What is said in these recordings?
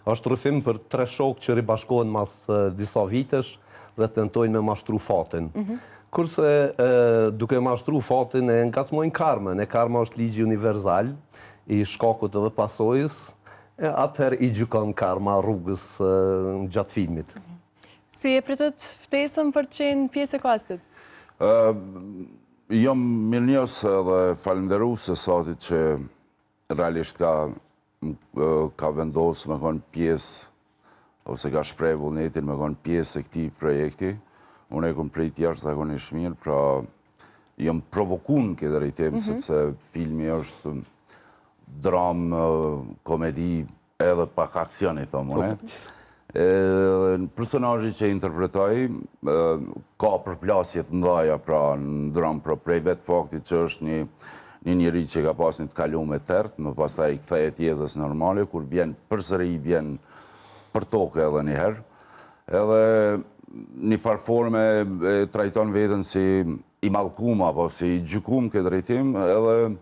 Është rrëfim për 3 shokë që ribashkohen mas disa vitesh dhe tentojnë me mashtru fatin. Kurse duke mashtru fatin e ngacmojnë karmën. E karma është ligji universal i shkakut edhe pasojës, atëherë i gjykon karma rrugës gjatë filmit. Si e pritet ftesën për të qenë pjesë e kastit? Jam mirënjohës dhe falenderues se Satit që realisht ka vendosur me qenë pjesë ose ka shpreh vullnetin me qenë pjesë e këtij projekti. Unë e kam prit jashtëzakonisht mirë, pra jam provokuar në këtë drejtim sepse filmi është dramë, komedi edhe pak aksion, i thomë unë. Personazhi që interpretoj ka përplasje të mëdha pra në dramë, pra prej vetë faktit që është një njeri që ka pas një të kaluar me tert, më pastaj kthehet jetës normale, kur bjen përsëri bjen për tokë edhe një herë. Edhe një farë forme e trajton veten si i mallkuar apo si i gjykuar këtë drejtim, edhe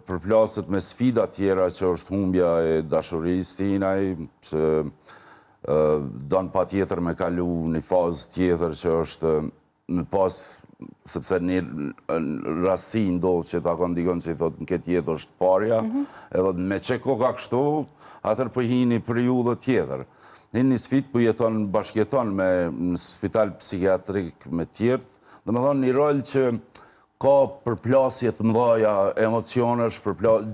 përplaset me sfida tjera që është humbja e dashurisë tinaj, që don pa tjetër me kalu një fazë tjetër që është në pas, sepse një rasti ndodhë që ta kondikon që i thot në këtë jetë është parja, edhe me që ka kështu, atër për hi një periudhë tjetër. Një sfit për jeton, bashkjeton me në spital psikiatrik me tjertë, dhe me thonë një rol që ka përplasje të mëdha emocionesh,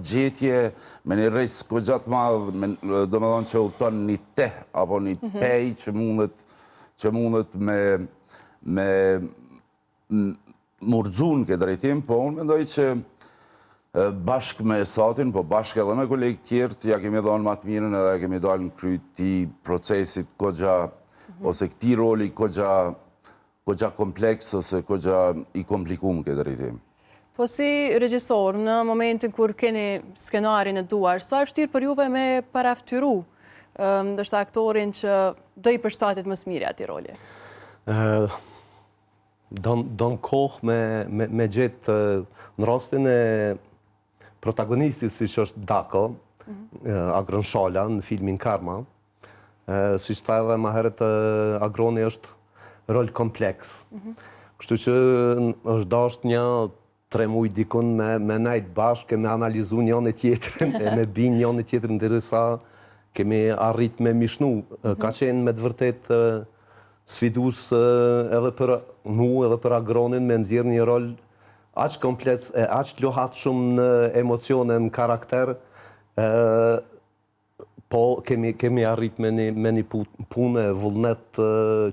gjetje me një risk gjatë madh, do me thonë që udhton një teh apo një pej që mundet me murxun këtë drejtim, po unë mendoj që bashkë me Satin, po bashkë edhe me kolegë tjerë, ja kemi dhënë më të mirën edhe ja kemi dalë në kry të procesit ose këtij roli kogja kompleks ose kogja i komplikuar këtë drejtim. Po si regjisor, në momentin kur keni skenarin e duar, sa është vështirë për juve me paraftyru ndoshta aktorin që do i përshtatet më së miri atij roli? Don kohë me gjetë në rastin e protagonistit, si që është Dako, Agron Shala në filmin Karma, si që ta edhe ma herët Agroni është rol kompleks. Kështu që është dasht një 3 muaj dikun me najtë bashkë, me analizu njën e tjetërin, e me bin njën e tjetërin, ndërsa kemi arrit me mishnu. Ka qenë me të vërtet sfidus edhe për mu, edhe për Agronin, me nëzirë një rol aq kompleks, aq lohat shumë në emocione, në karakter, po kemi arrit me një punë vullnet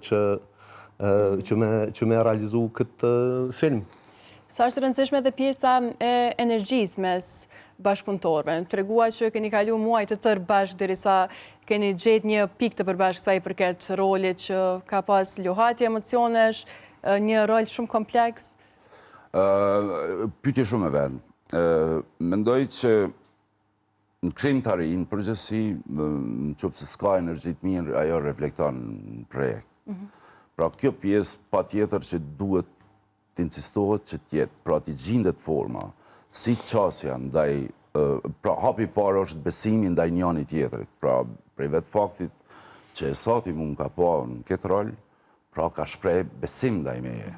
që me realizu këtë film. Sa është rëndësishme dhe pjesa e energjisë mes bashkëpunëtorëve? Tregua që keni kalu muaj të tërë bashkë derisa keni gjetë një pikë të përbashkë sa i përket rolit që ka pas lohatje emocionesh, një rol shumë kompleks? Pyetje shumë e vendë. Mendoj që në krimtari, në përgjithësi, në qoftë se s'ka energji të mirë, ajo reflekton në projekt. Pra kjo pjesë pa tjetër që duhet të insistohet që tjetë, pra t'i gjindet forma, si qasja ndaj, pra hapi parë është besimi ndaj njëri tjetrit, pra prej vetë faktit që Sati mund ka pa në këtë rol, pra ka shprej besim ndaj meje.